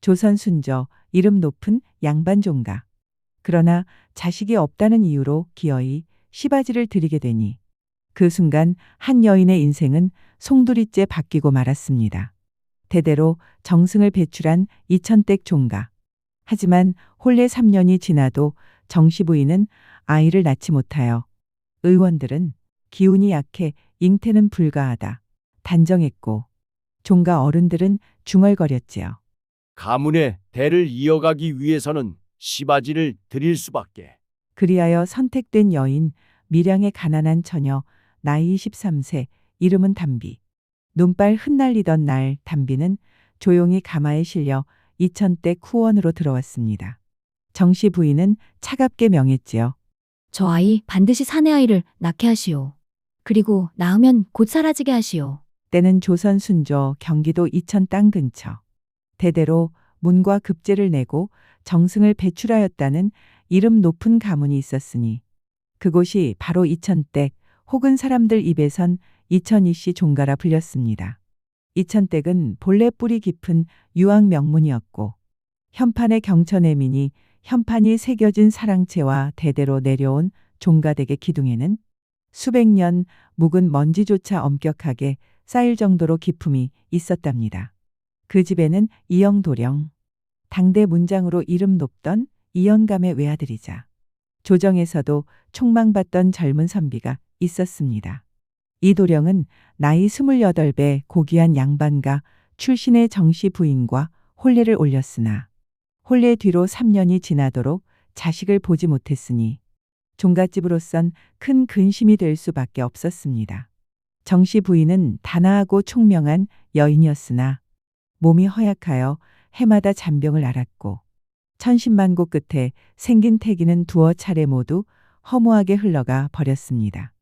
조선 순저, 이름 높은 양반 종가. 그러나 자식이 없다는 이유로 기어이 시바지를 드리게 되니 그 순간 한 여인의 인생은 송두리째 바뀌고 말았습니다. 대대로 정승을 배출한 이천댁 종가. 하지만 혼례 3년이 지나도 정씨 부인은 아이를 낳지 못하여 의원들은 기운이 약해 잉태는 불가하다 단정했고 종가 어른들은 중얼거렸지요. 가문의 대를 이어가기 위해서는 시바지를 드릴 수밖에. 그리하여 선택된 여인 밀양의 가난한 처녀 나이 23세 이름은 담비. 눈발 흩날리던 날 담비는 조용히 가마에 실려 이천댁 후원으로 들어왔습니다. 정씨 부인은 차갑게 명했지요. 저 아이 반드시 사내 아이를 낳게 하시오. 그리고 낳으면 곧 사라지게 하시오. 때는 조선 순조 경기도 이천 땅 근처. 대대로 문과 급제를 내고 정승을 배출하였다는 이름 높은 가문이 있었으니 그곳이 바로 이천댁 혹은 사람들 입에선 이천이씨 종가라 불렸습니다. 이천댁은 본래 뿌리 깊은 유학 명문이었고 현판의 경천애민이 현판이 새겨진 사랑채와 대대로 내려온 종가댁의 기둥에는 수백 년 묵은 먼지조차 엄격하게 쌓일 정도로 기품이 있었답니다. 그 집에는 이영도령, 당대 문장으로 이름 높던 이영감의 외아들이자 조정에서도 촉망받던 젊은 선비가 있었습니다. 이 도령은 나이 28배 고귀한 양반가 출신의 정씨 부인과 혼례를 올렸으나 혼례 뒤로 3년이 지나도록 자식을 보지 못했으니 종갓집으로선 큰 근심이 될 수밖에 없었습니다. 정씨 부인은 단아하고 총명한 여인이었으나 몸이 허약하여 해마다 잔병을 앓았고 천신만고 끝에 생긴 태기는 두어 차례 모두 허무하게 흘러가 버렸습니다.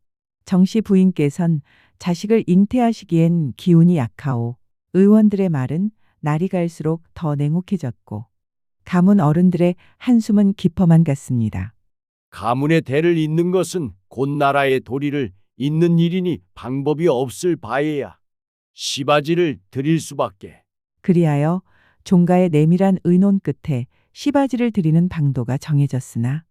정씨 부인께선 자식을 잉태하시기엔 기운이 약하오. 의원들의 말은 날이 갈수록 더 냉혹해졌고 가문 어른들의 한숨은 깊어만 갔습니다. 가문의 대를 잇는 것은 곧 나라의 도리를 잇는 일이니 방법이 없을 바에야 시바지를 드릴 수밖에. 그리하여 종가의 내밀한 의논 끝에 시바지를 드리는 방도가 정해졌으나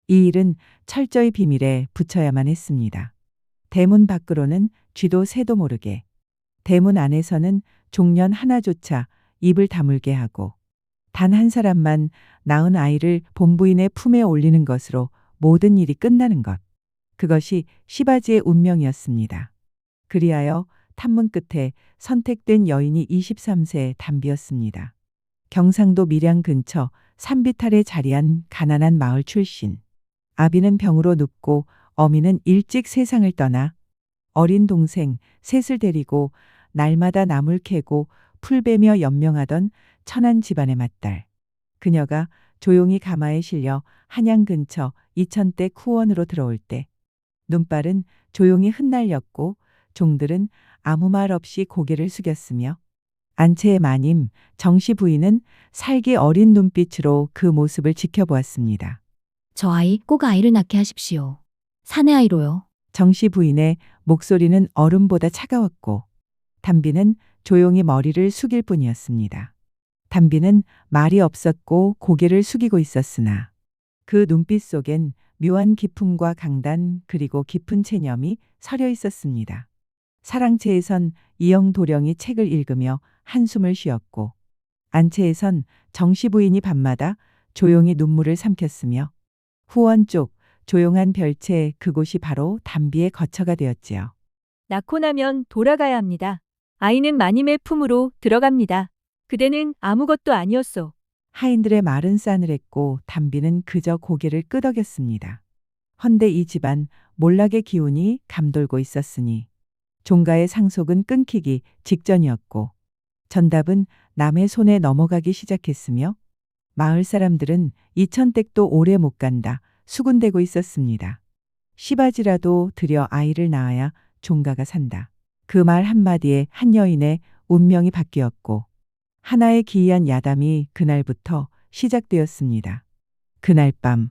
이 일은 철저히 비밀에 붙여야만 했습니다. 대문 밖으로는 쥐도 새도 모르게, 대문 안에서는 종년 하나조차 입을 다물게 하고 단 한 사람만 낳은 아이를 본부인의 품에 올리는 것으로 모든 일이 끝나는 것. 그것이 시바지의 운명이었습니다. 그리하여 탐문 끝에 선택된 여인이 23세 담비였습니다. 경상도 밀양 근처 산비탈에 자리한 가난한 마을 출신. 아비는 병으로 눕고 어미는 일찍 세상을 떠나 어린 동생 셋을 데리고 날마다 나물 캐고 풀 베며 연명하던 천한 집안의 맏딸. 그녀가 조용히 가마에 실려 한양 근처 이천댁 후원으로 들어올 때 눈발은 조용히 흩날렸고 종들은 아무 말 없이 고개를 숙였으며 안채의 마님 정씨 부인은 살기 어린 눈빛으로 그 모습을 지켜보았습니다. 저 아이 꼭 아이를 낳게 하십시오. 사내 아이로요. 정씨 부인의 목소리는 얼음보다 차가웠고 담비는 조용히 머리를 숙일 뿐이었습니다. 담비는 말이 없었고 고개를 숙이고 있었으나 그 눈빛 속엔 묘한 기품과 강단 그리고 깊은 체념이 서려 있었습니다. 사랑채에선 이영도령이 책을 읽으며 한숨을 쉬었고 안채에선 정씨 부인이 밤마다 조용히 눈물을 삼켰으며 후원 쪽 조용한 별채 그곳이 바로 담비의 거처가 되었지요. 낳고 나면 돌아가야 합니다. 아이는 마님의 품으로 들어갑니다. 그대는 아무것도 아니었소. 하인들의 말은 싸늘했고 담비는 그저 고개를 끄덕였습니다. 헌데 이 집안 몰락의 기운이 감돌고 있었으니 종가의 상속은 끊기기 직전이었고 전답은 남의 손에 넘어가기 시작했으며 마을 사람들은 이천댁도 오래 못 간다 수군대고 있었습니다. 시바지라도 들여 아이를 낳아야 종가가 산다. 그 말 한마디에 한 여인의 운명이 바뀌었고 하나의 기이한 야담이 그날부터 시작되었습니다. 그날 밤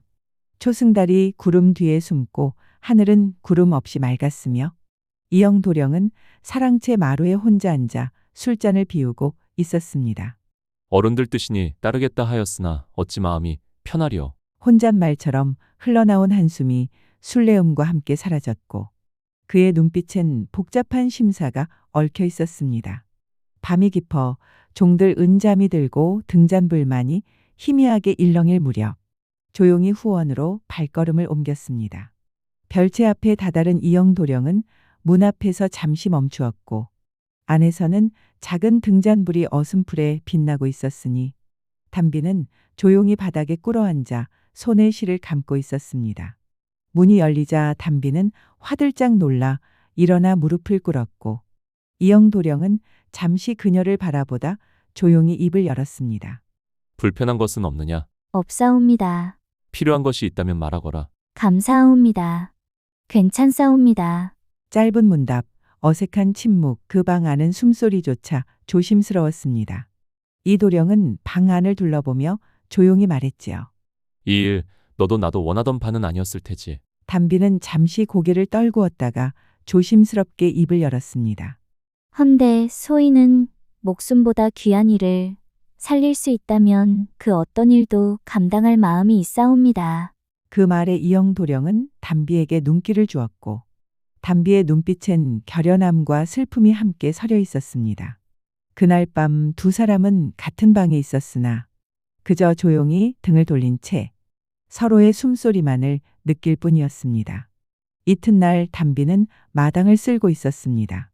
초승달이 구름 뒤에 숨고 하늘은 구름 없이 맑았으며 이영도령은 사랑채 마루에 혼자 앉아 술잔을 비우고 있었습니다. 어른들 뜻이니 따르겠다 하였으나 어찌 마음이 편하리요. 혼잣말처럼 흘러나온 한숨이 술래음과 함께 사라졌고 그의 눈빛엔 복잡한 심사가 얽혀 있었습니다. 밤이 깊어 종들 은잠이 들고 등잔불만이 희미하게 일렁일 무렵 조용히 후원으로 발걸음을 옮겼습니다. 별채 앞에 다다른 이영도령은 문 앞에서 잠시 멈추었고 안에서는 작은 등잔불이 어슴풀에 빛나고 있었으니 담비는 조용히 바닥에 꿇어앉아 손에 실을 감고 있었습니다. 문이 열리자 담비는 화들짝 놀라 일어나 무릎을 꿇었고 이영도령은 잠시 그녀를 바라보다 조용히 입을 열었습니다. 불편한 것은 없느냐? 없사옵니다. 필요한 것이 있다면 말하거라. 감사하옵니다. 괜찮사옵니다. 짧은 문답, 어색한 침묵, 그 방 안은 숨소리조차 조심스러웠습니다. 이 도령은 방 안을 둘러보며 조용히 말했지요. 이 일 너도 나도 원하던 바는 아니었을 테지. 담비는 잠시 고개를 떨구었다가 조심스럽게 입을 열었습니다. 헌데 소인은 목숨보다 귀한 일을 살릴 수 있다면 그 어떤 일도 감당할 마음이 있사옵니다. 그 말에 이영도령은 담비에게 눈길을 주었고 담비의 눈빛엔 결연함과 슬픔이 함께 서려 있었습니다. 그날 밤 두 사람은 같은 방에 있었으나 그저 조용히 등을 돌린 채 서로의 숨소리만을 느낄 뿐이었습니다. 이튿날 담비는 마당을 쓸고 있었습니다.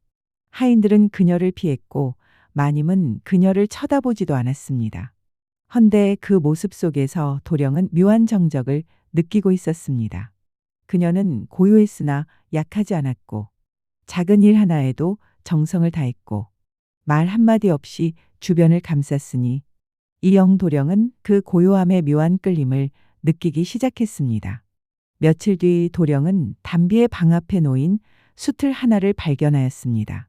하인들은 그녀를 피했고 마님은 그녀를 쳐다보지도 않았습니다. 헌데 그 모습 속에서 도령은 묘한 정적을 느끼고 있었습니다. 그녀는 고요했으나 약하지 않았고 작은 일 하나에도 정성을 다했고 말 한마디 없이 주변을 감쌌으니 이영 도령은 그 고요함의 묘한 끌림을 느끼기 시작했습니다. 며칠 뒤 도령은 담비의 방 앞에 놓인 수틀 하나를 발견하였습니다.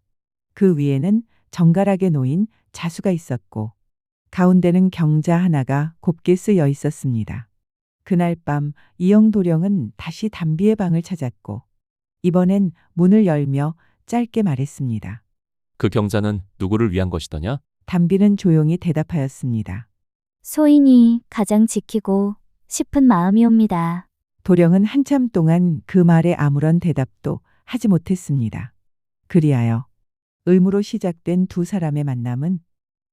그 위에는 정갈하게 놓인 자수가 있었고 가운데는 경자 하나가 곱게 쓰여 있었습니다. 그날 밤 이영 도령은 다시 담비의 방을 찾았고 이번엔 문을 열며 짧게 말했습니다. 그 경자는 누구를 위한 것이더냐? 담비는 조용히 대답하였습니다. 소인이 가장 지키고 싶은 마음이옵니다. 도령은 한참 동안 그 말에 아무런 대답도 하지 못했습니다. 그리하여 의무로 시작된 두 사람의 만남은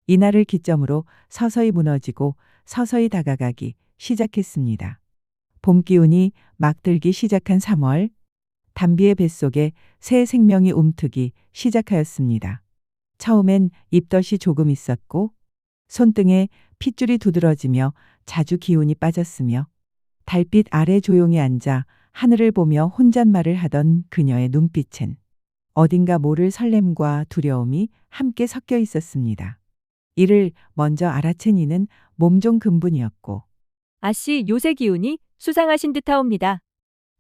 이날을 기점으로 서서히 무너지고 서서히 다가가기 시작했습니다. 봄 기운이 막 들기 시작한 3월, 담비의 뱃속에 새 생명이 움트기 시작하였습니다. 처음엔 입덧이 조금 있었고 손등에 핏줄이 두드러지며 자주 기운이 빠졌으며 달빛 아래 조용히 앉아 하늘을 보며 혼잣말을 하던 그녀의 눈빛엔 어딘가 모를 설렘과 두려움이 함께 섞여 있었습니다. 이를 먼저 알아챈 이는 몸종 근분이었고 아씨 요새 기운이 수상하신 듯하옵니다.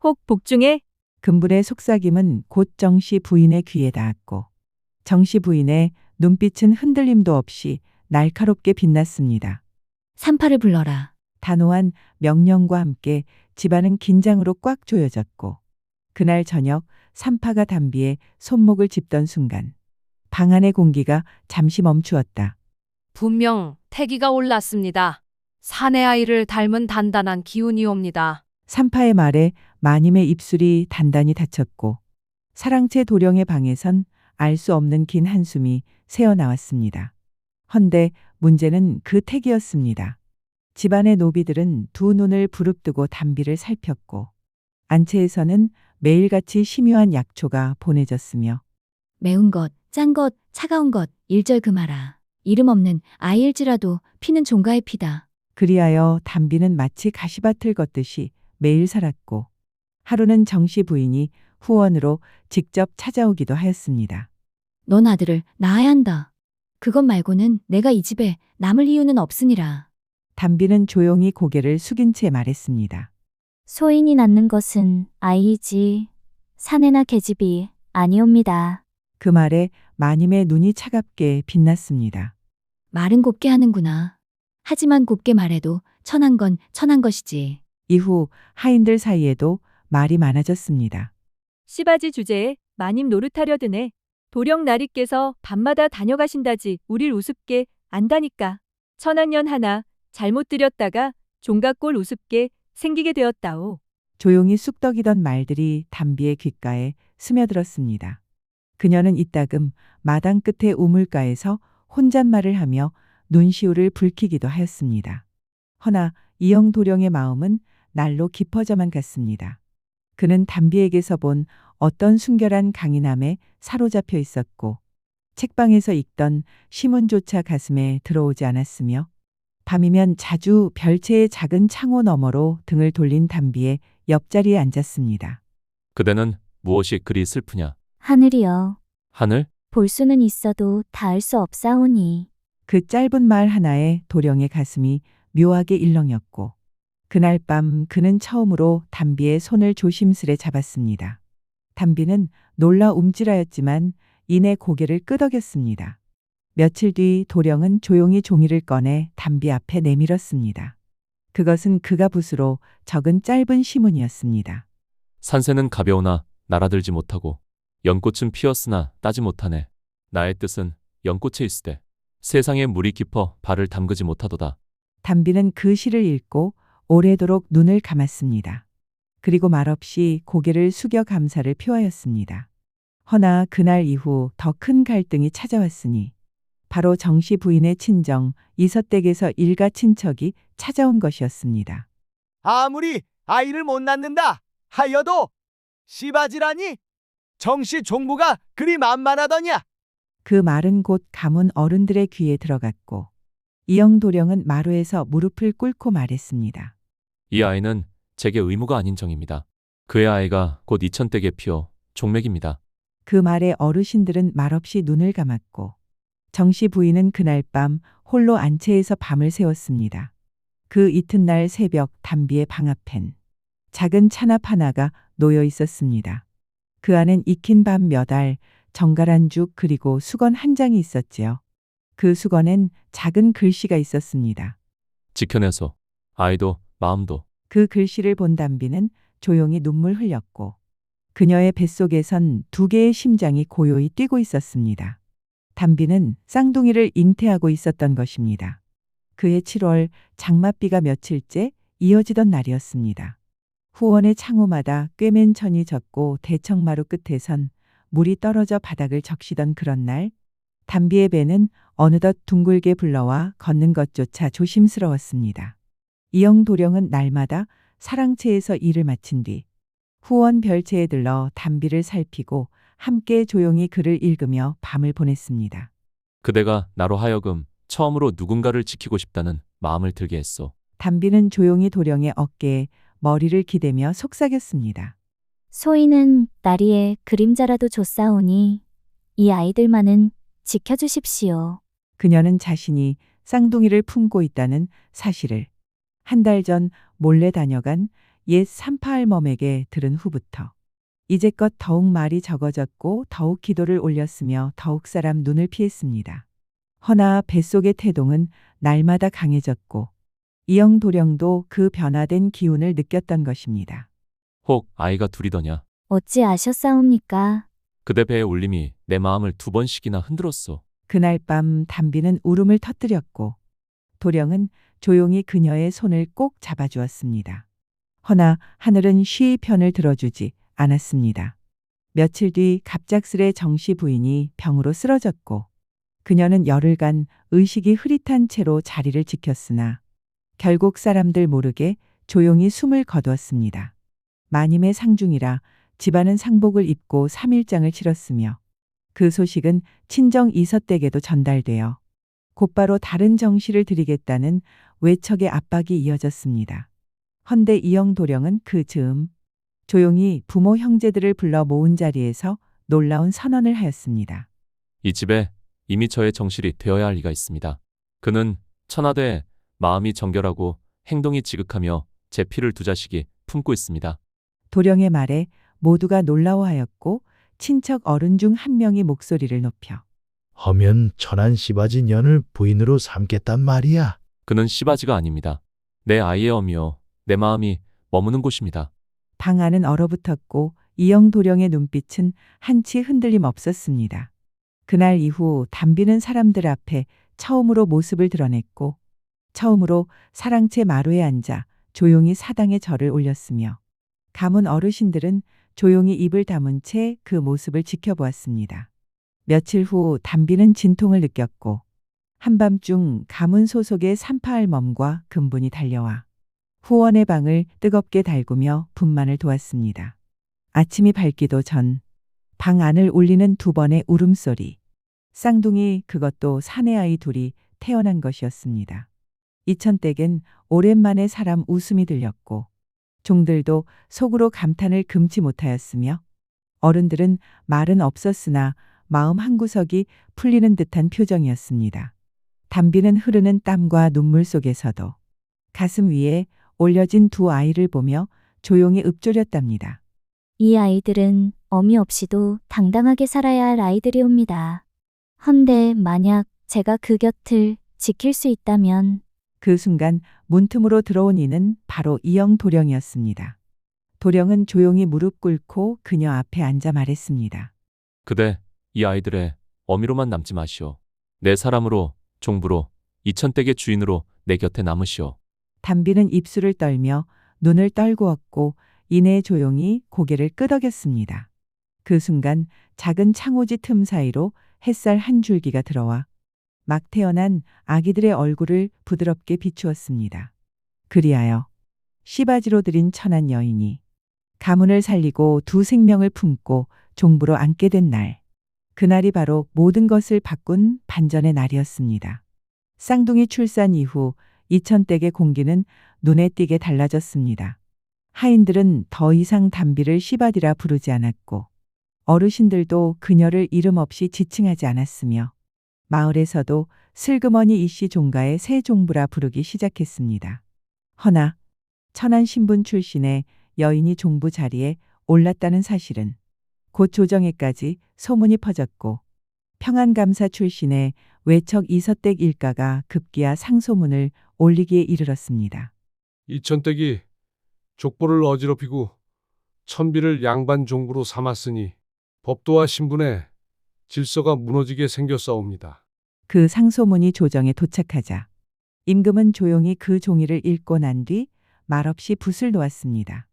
혹 복중에 근분의 속삭임은 곧 정씨 부인의 귀에 닿았고 정씨 부인의 눈빛은 흔들림도 없이 날카롭게 빛났습니다. 산파를 불러라. 단호한 명령과 함께 집안은 긴장으로 꽉 조여졌고 그날 저녁 산파가 담비의 손목을 짚던 순간 방 안의 공기가 잠시 멈추었다. 분명 태기가 올랐습니다. 사내 아이를 닮은 단단한 기운이옵니다. 산파의 말에 마님의 입술이 단단히 닫혔고 사랑채 도령의 방에선 알 수 없는 긴 한숨이 새어나왔습니다. 헌데 문제는 그 택이었습니다. 집안의 노비들은 두 눈을 부릅뜨고 담비를 살폈고 안채에서는 매일같이 심유한 약초가 보내졌으며 매운 것, 짠 것, 차가운 것, 일절 금하라. 이름 없는 아이일지라도 피는 종가의 피다. 그리하여 담비는 마치 가시밭을 걷듯이 매일 살았고 하루는 정씨 부인이 후원으로 직접 찾아오기도 하였습니다. 넌 아들을 낳아야 한다. 그것 말고는 내가 이 집에 남을 이유는 없으니라. 담비는 조용히 고개를 숙인 채 말했습니다. 소인이 낳는 것은 아이이지 사내나 계집이 아니옵니다. 그 말에 마님의 눈이 차갑게 빛났습니다. 말은 곱게 하는구나. 하지만 곱게 말해도 천한 건 천한 것이지. 이후 하인들 사이에도 말이 많아졌습니다. 씨바지 주제에 마님 노릇하려 드네. 도령 나리께서 밤마다 다녀가신다지 우릴 우습게 안다니까. 천한년 하나 잘못 들였다가 종갓골 우습게 생기게 되었다오. 조용히 쑥덕이던 말들이 담비의 귓가에 스며들었습니다. 그녀는 이따금 마당 끝에 우물가에서 혼잣말을 하며 눈시울을 붉히기도 하였습니다. 허나 이영도령의 마음은 날로 깊어져만 갔습니다. 그는 담비에게서 본 어떤 순결한 강인함에 사로잡혀 있었고 책방에서 읽던 시문조차 가슴에 들어오지 않았으며 밤이면 자주 별채의 작은 창호 너머로 등을 돌린 담비의 옆자리에 앉았습니다. 그대는 무엇이 그리 슬프냐? 하늘이여, 하늘? 볼 수는 있어도 닿을 수 없사오니. 그 짧은 말 하나에 도령의 가슴이 묘하게 일렁였고 그날 밤 그는 처음으로 담비의 손을 조심스레 잡았습니다. 담비는 놀라 움찔하였지만 이내 고개를 끄덕였습니다. 며칠 뒤 도령은 조용히 종이를 꺼내 담비 앞에 내밀었습니다. 그것은 그가 붓으로 적은 짧은 시문이었습니다. 산새는 가벼우나 날아들지 못하고 연꽃은 피었으나 따지 못하네. 나의 뜻은 연꽃에 있으되 세상에 물이 깊어 발을 담그지 못하도다. 담비는 그 시를 읽고 오래도록 눈을 감았습니다. 그리고 말없이 고개를 숙여 감사를 표하였습니다. 허나 그날 이후 더 큰 갈등이 찾아왔으니 바로 정씨 부인의 친정 이서댁에서 일가 친척이 찾아온 것이었습니다. 아무리 아이를 못 낳는다 하여도 시바지라니 정씨 종부가 그리 만만하더냐. 그 말은 곧 가문 어른들의 귀에 들어갔고 이영도령은 마루에서 무릎을 꿇고 말했습니다. 이 아이는 제게 의무가 아닌 정입니다. 그의 아이가 곧 이천댁에 피어 종맥입니다. 그 말에 어르신들은 말없이 눈을 감았고 정씨 부인은 그날 밤 홀로 안채에서 밤을 새웠습니다. 그 이튿날 새벽 담비의 방 앞엔 작은 찬압 하나가 놓여 있었습니다. 그 안엔 익힌 밥 몇 알, 정갈한 죽 그리고 수건 한 장이 있었지요. 그 수건엔 작은 글씨가 있었습니다. 지켜내소. 아이도 마음도. 그 글씨를 본 담비는 조용히 눈물 흘렸고 그녀의 뱃속에선 두 개의 심장이 고요히 뛰고 있었습니다. 담비는 쌍둥이를 잉태하고 있었던 것입니다. 그해 7월 장맛비가 며칠째 이어지던 날이었습니다. 후원의 창호마다 꿰맨 천이 젖고 대청마루 끝에선 물이 떨어져 바닥을 적시던 그런 날 담비의 배는 어느덧 둥글게 불러와 걷는 것조차 조심스러웠습니다. 이영도령은 날마다 사랑채에서 일을 마친 뒤 후원 별채에 들러 담비를 살피고 함께 조용히 글을 읽으며 밤을 보냈습니다. 그대가 나로 하여금 처음으로 누군가를 지키고 싶다는 마음을 들게 했소. 담비는 조용히 도령의 어깨에 머리를 기대며 속삭였습니다. 소인은 나리의 그림자라도 줬사오니 이 아이들만은 지켜주십시오. 그녀는 자신이 쌍둥이를 품고 있다는 사실을 한 달 전 몰래 다녀간 옛 삼파할멈에게 들은 후부터 이제껏 더욱 말이 적어졌고 더욱 기도를 올렸으며 더욱 사람 눈을 피했습니다. 허나 뱃속의 태동은 날마다 강해졌고 이영도령도 그 변화된 기운을 느꼈던 것입니다. 혹 아이가 둘이더냐. 어찌 아셨사옵니까? 그대 배의 울림이 내 마음을 2번씩이나 흔들었소. 그날 밤 담비는 울음을 터뜨렸고 도령은 조용히 그녀의 손을 꼭 잡아주었습니다. 허나 하늘은 쉬이 편을 들어주지 않았습니다. 며칠 뒤 갑작스레 정씨 부인이 병으로 쓰러졌고 그녀는 열흘간 의식이 흐릿한 채로 자리를 지켰으나 결국 사람들 모르게 조용히 숨을 거두었습니다. 마님의 상중이라 집안은 상복을 입고 3일장을 치렀으며 그 소식은 친정 이서댁에도 전달되어 곧바로 다른 정씨를 드리겠다는 외척의 압박이 이어졌습니다. 헌데 이영도령은 그 즈음 조용히 부모 형제들을 불러 모은 자리에서 놀라운 선언을 하였습니다. 이 집에 이미 저의 정실이 되어야 할 리가 있습니다. 그는 천하되 마음이 정결하고 행동이 지극하며 제 피를 두 자식이 품고 있습니다. 도령의 말에 모두가 놀라워하였고 친척 어른 중 한 명이 목소리를 높여 허면 천한 시바지 년을 부인으로 삼겠단 말이야. 그는 씨바지가 아닙니다. 내 아이의 어미요. 내 마음이 머무는 곳입니다. 방 안은 얼어붙었고 이영도령의 눈빛은 한치 흔들림 없었습니다. 그날 이후 담비는 사람들 앞에 처음으로 모습을 드러냈고 처음으로 사랑채 마루에 앉아 조용히 사당의 절을 올렸으며 가문 어르신들은 조용히 입을 다문 채 그 모습을 지켜보았습니다. 며칠 후 담비는 진통을 느꼈고 한밤중 가문 소속의 산파할 멈과 근분이 달려와 후원의 방을 뜨겁게 달구며 분만을 도왔습니다. 아침이 밝기도 전 방 안을 울리는 두 번의 울음소리. 쌍둥이, 그것도 사내아이 둘이 태어난 것이었습니다. 이천댁엔 오랜만에 사람 웃음이 들렸고 종들도 속으로 감탄을 금치 못하였으며 어른들은 말은 없었으나 마음 한구석이 풀리는 듯한 표정이었습니다. 담비는 흐르는 땀과 눈물 속에서도 가슴 위에 올려진 두 아이를 보며 조용히 읊조렸답니다. 이 아이들은 어미 없이도 당당하게 살아야 할 아이들이옵니다. 헌데 만약 제가 그 곁을 지킬 수 있다면 그 순간 문틈으로 들어온 이는 바로 이영 도령이었습니다. 도령은 조용히 무릎 꿇고 그녀 앞에 앉아 말했습니다. 그대 이 아이들의 어미로만 남지 마시오. 내 사람으로 종부로 이천댁의 주인으로 내 곁에 남으시오. 담비는 입술을 떨며 눈을 떨구었고 이내 조용히 고개를 끄덕였습니다. 그 순간 작은 창호지 틈 사이로 햇살 한 줄기가 들어와 막 태어난 아기들의 얼굴을 부드럽게 비추었습니다. 그리하여 씨바지로 들인 천한 여인이 가문을 살리고 두 생명을 품고 종부로 앉게 된 날. 그날이 바로 모든 것을 바꾼 반전의 날이었습니다. 쌍둥이 출산 이후 이천댁의 공기는 눈에 띄게 달라졌습니다. 하인들은 더 이상 담비를 시바디라 부르지 않았고 어르신들도 그녀를 이름 없이 지칭하지 않았으며 마을에서도 슬그머니 이씨 종가의 새 종부라 부르기 시작했습니다. 허나 천안 신분 출신의 여인이 종부 자리에 올랐다는 사실은 곧 조정에까지 소문이 퍼졌고 평안감사 출신의 외척 이서댁 일가가 급기야 상소문을 올리기에 이르렀습니다. 이천댁이 족보를 어지럽히고 천비를 양반 종부로 삼았으니 법도와 신분의 질서가 무너지게 생겼사옵니다. 그 상소문이 조정에 도착하자 임금은 조용히 그 종이를 읽고 난 뒤 말없이 붓을 놓았습니다.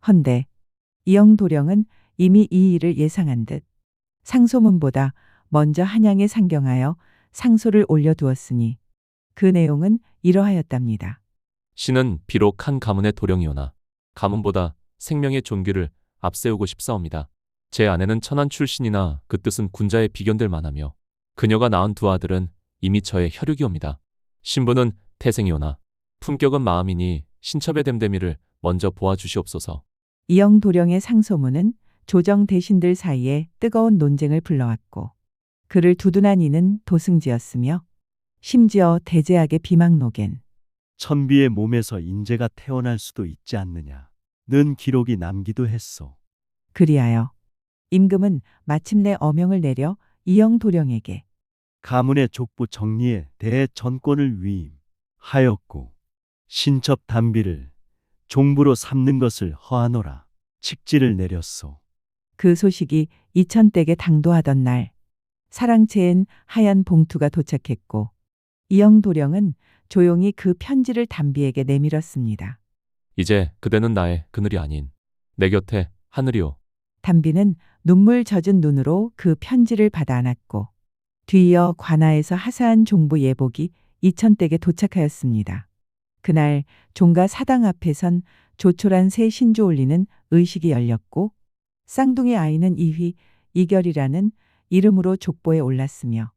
헌데 이영 도령은 이미 이 일을 예상한 듯 상소문보다 먼저 한양에 상경하여 상소를 올려두었으니 그 내용은 이러하였답니다. 신은 비록 한 가문의 도령이오나 가문보다 생명의 존귀를 앞세우고 싶사옵니다. 제 아내는 천안 출신이나 그 뜻은 군자에 비견될 만하며 그녀가 낳은 두 아들은 이미 저의 혈육이옵니다. 신부는 태생이오나 품격은 마음이니 신첩의 댐댐이를 먼저 보아주시옵소서. 이영 도령의 상소문은 조정 대신들 사이에 뜨거운 논쟁을 불러왔고 그를 두둔한 이는 도승지였으며 심지어 대제학의 비망록엔 천비의 몸에서 인재가 태어날 수도 있지 않느냐는 기록이 남기도 했소. 그리하여 임금은 마침내 어명을 내려 이영 도령에게 가문의 족부 정리에 대해 전권을 위임하였고 신첩 담비를 종부로 삼는 것을 허하노라 칙지를 내렸소. 그 소식이 이천댁에 당도하던 날 사랑채엔 하얀 봉투가 도착했고 이영 도령은 조용히 그 편지를 담비에게 내밀었습니다. 이제 그대는 나의 그늘이 아닌 내 곁에 하늘이오. 담비는 눈물 젖은 눈으로 그 편지를 받아 안았고 뒤이어 관아에서 하사한 종부 예복이 이천댁에 도착하였습니다. 그날 종가 사당 앞에선 조촐한 새 신주 올리는 의식이 열렸고 쌍둥이 아이는 이휘, 이결이라는 이름으로 족보에 올랐으며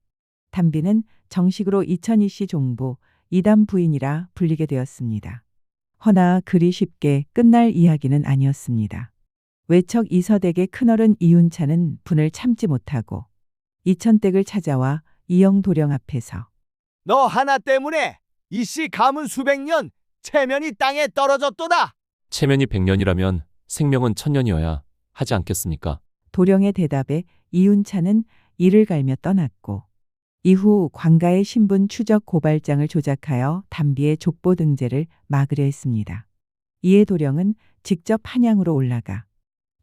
담비는 정식으로 이천이씨 종부, 이담 부인이라 불리게 되었습니다. 허나 그리 쉽게 끝날 이야기는 아니었습니다. 외척 이서댁의 큰어른 이윤차는 분을 참지 못하고 이천댁을 찾아와 이영 도령 앞에서 너 하나 때문에 이씨 가문 수백 년 체면이 땅에 떨어졌도다. 체면이 100년이라면 생명은 1000년이어야 하지 않겠습니까? 도령의 대답에 이윤차는 이를 갈며 떠났고 이후 관가의 신분 추적 고발장을 조작하여 담비의 족보 등재를 막으려 했습니다. 이에 도령은 직접 한양으로 올라가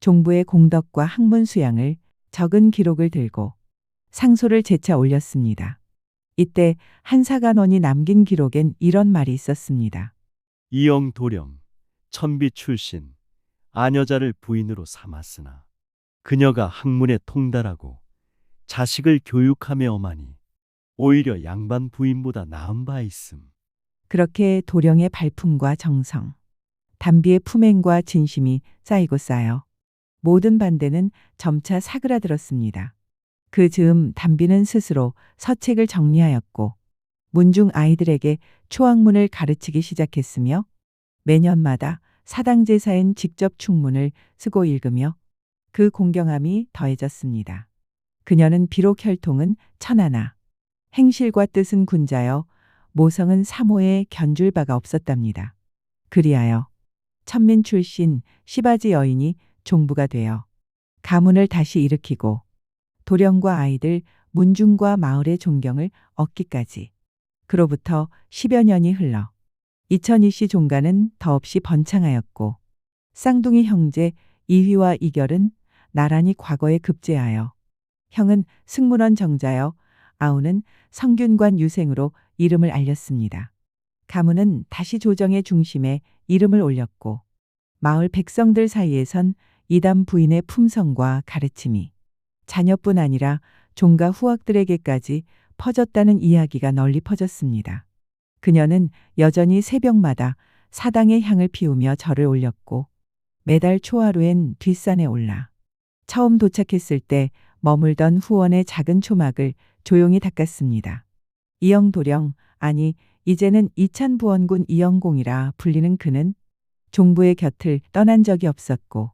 종부의 공덕과 학문 수양을 적은 기록을 들고 상소를 재차 올렸습니다. 이때 한 사간원이 남긴 기록엔 이런 말이 있었습니다. 이영 도령, 천비 출신, 아녀자를 부인으로 삼았으나 그녀가 학문에 통달하고 자식을 교육함에 엄하니 오히려 양반 부인보다 나은 바 있음. 그렇게 도령의 발품과 정성, 담비의 품행과 진심이 쌓이고 쌓여 모든 반대는 점차 사그라들었습니다. 그 즈음 담비는 스스로 서책을 정리하였고 문중 아이들에게 초학문을 가르치기 시작했으며 매년마다 사당 제사엔 직접 충문을 쓰고 읽으며 그 공경함이 더해졌습니다. 그녀는 비록 혈통은 천하나 행실과 뜻은 군자여 모성은 사모에 견줄 바가 없었답니다. 그리하여 천민 출신 시바지 여인이 종부가 되어 가문을 다시 일으키고 도령과 아이들, 문중과 마을의 존경을 얻기까지. 그로부터 10여 년이 흘러 이천이씨 종가는 더없이 번창하였고 쌍둥이 형제 이휘와 이결은 나란히 과거에 급제하여 형은 승문원 정자여 아우는 성균관 유생으로 이름을 알렸습니다. 가문은 다시 조정의 중심에 이름을 올렸고 마을 백성들 사이에선 이담 부인의 품성과 가르침이 자녀뿐 아니라 종가 후학들에게까지 퍼졌다는 이야기가 널리 퍼졌습니다. 그녀는 여전히 새벽마다 사당의 향을 피우며 절을 올렸고 매달 초하루엔 뒷산에 올라 처음 도착했을 때 머물던 후원의 작은 초막을 조용히 닦았습니다. 이영도령, 아니 이제는 이찬부원군 이영공이라 불리는 그는 종부의 곁을 떠난 적이 없었고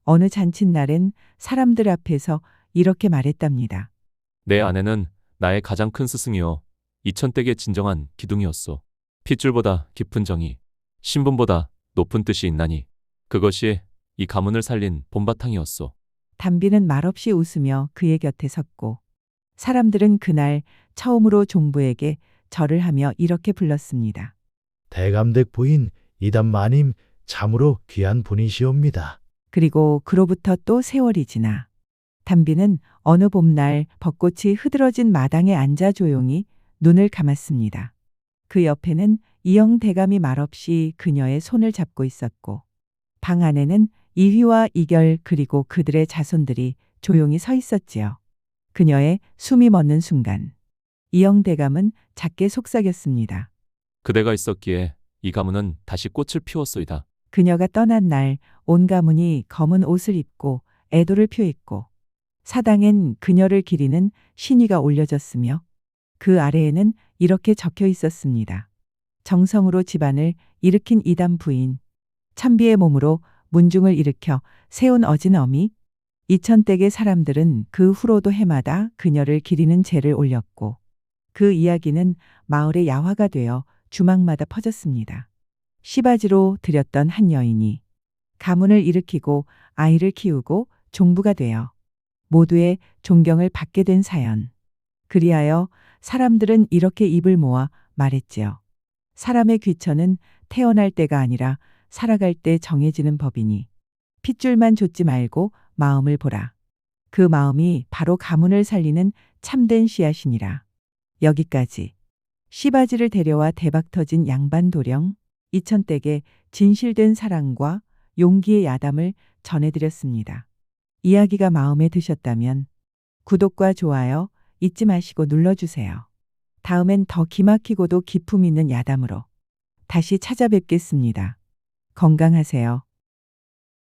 어느 잔칫날엔 사람들 앞에서 이렇게 말했답니다. 내 아내는 나의 가장 큰 스승이요. 이천댁의 진정한 기둥이었소. 핏줄보다 깊은 정이, 신분보다 높은 뜻이 있나니 그것이 이 가문을 살린 본바탕이었소. 담비는 말없이 웃으며 그의 곁에 섰고 사람들은 그날 처음으로 종부에게 절을 하며 이렇게 불렀습니다. 대감댁 부인 이담 마님 참으로 귀한 분이시옵니다. 그리고 그로부터 또 세월이 지나 담비는 어느 봄날 벚꽃이 흐드러진 마당에 앉아 조용히 눈을 감았습니다. 그 옆에는 이영 대감이 말없이 그녀의 손을 잡고 있었고 방 안에는 이휘와 이결 그리고 그들의 자손들이 조용히 서 있었지요. 그녀의 숨이 멎는 순간 이영 대감은 작게 속삭였습니다. 그대가 있었기에 이 가문은 다시 꽃을 피웠소이다. 그녀가 떠난 날 온 가문이 검은 옷을 입고 애도를 표했고 사당엔 그녀를 기리는 신위가 올려졌으며 그 아래에는 이렇게 적혀 있었습니다. 정성으로 집안을 일으킨 이담 부인, 천비의 몸으로 문중을 일으켜 세운 어진 어미, 이천댁의 사람들은 그 후로도 해마다 그녀를 기리는 제를 올렸고 그 이야기는 마을의 야화가 되어 주막마다 퍼졌습니다. 시바지로 들였던 한 여인이 가문을 일으키고 아이를 키우고 종부가 되어 모두의 존경을 받게 된 사연. 그리하여 사람들은 이렇게 입을 모아 말했지요. 사람의 귀천은 태어날 때가 아니라 살아갈 때 정해지는 법이니 핏줄만 좇지 말고 마음을 보라. 그 마음이 바로 가문을 살리는 참된 씨앗이니라. 여기까지 시바지를 데려와 대박 터진 양반 도령, 이천댁의 진실된 사랑과 용기의 야담을 전해드렸습니다. 이야기가 마음에 드셨다면 구독과 좋아요 잊지 마시고 눌러주세요. 다음엔 더 기막히고도 기품 있는 야담으로 다시 찾아뵙겠습니다. 건강하세요.